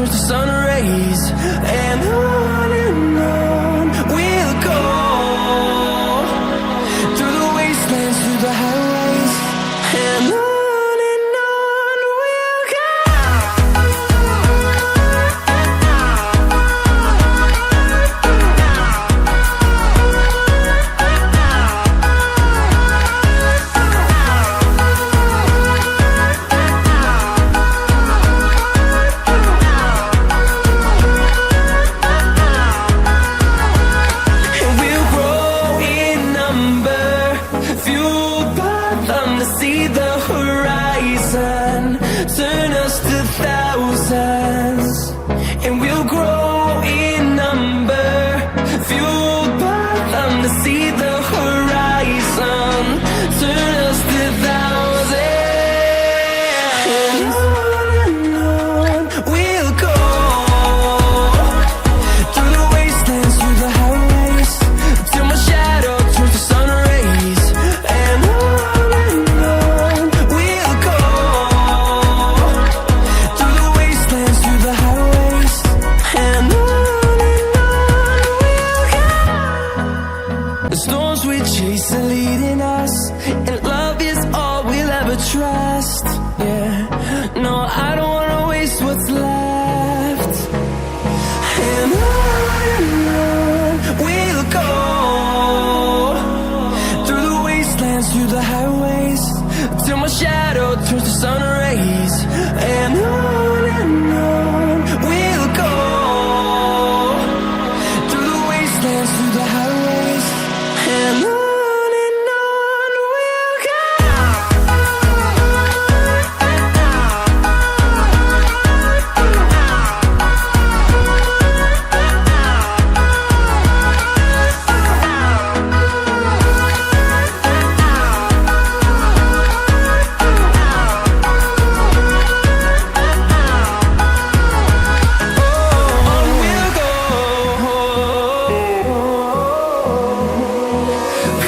turns to sun rays, and on we'll go, through the wastelands, through the highways, and on we'll go. turn us to thousands, and we'll grow in number, fueled by them to see the horizon, turn us to thousands, and on we'll go, through the wastelands, through the highways, till my shadow turns to sun rays, and on we'll go, through the wastelands, through the highways, and on we'll go. The storms we chase are leading us, and love is all we'll ever trust. Yeah, no, I don't wanna waste what's left, and on we'll go, through the wastelands, through the highways, till my shadow turns to sun rays, and on we'll go, through the wastelands, through the highways, and on we'll go.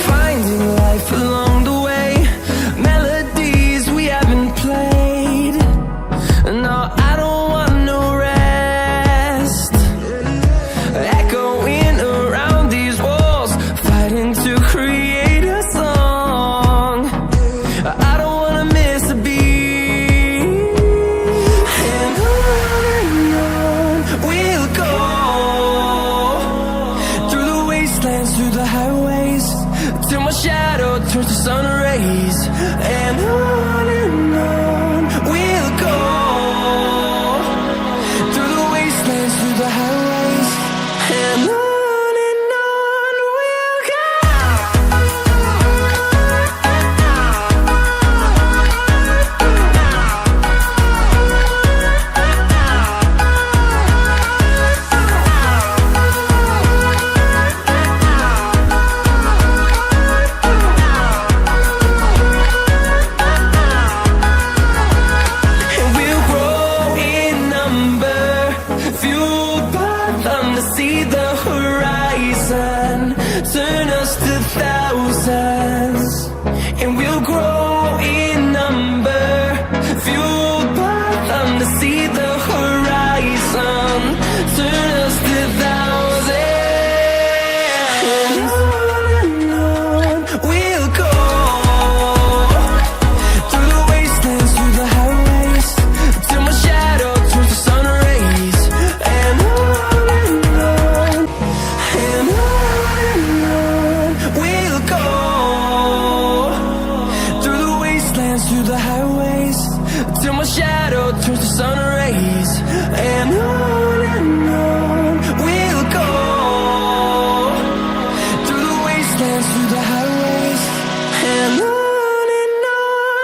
Finding life along the way, melodies we haven't played. No, I don't want no rest. Echoing around these walls, fighting to create a song. I don't wanna miss a beat. And on we'll go, through the wastelands, through the highways, till my shadow turns to sun rays, and on we'll go, through the wastelands, through the highways, and on we'll go. And we'll grow in number, fueled by them to see the horizon, turn us to thousands, and we'll grow in number, fueled by them to see the horizon, turn us to thousands, and on we'll go, through the wastelands, through the highways, till my shadow turns to sun rays, and on we'll go, through the wastelands, through the highways, till my shadow turns to sun rays, and on we'll go, through the wastelands, through the highways, and on we'll go.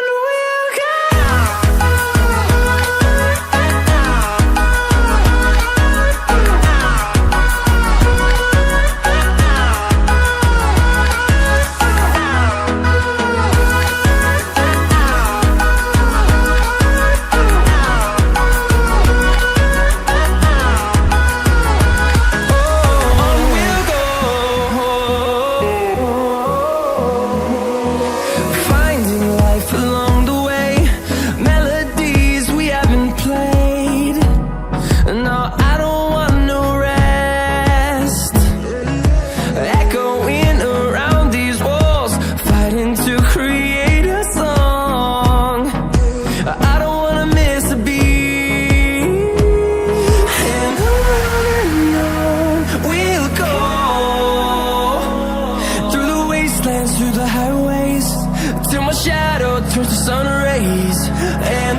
through the highways till my shadow turns to sun rays, and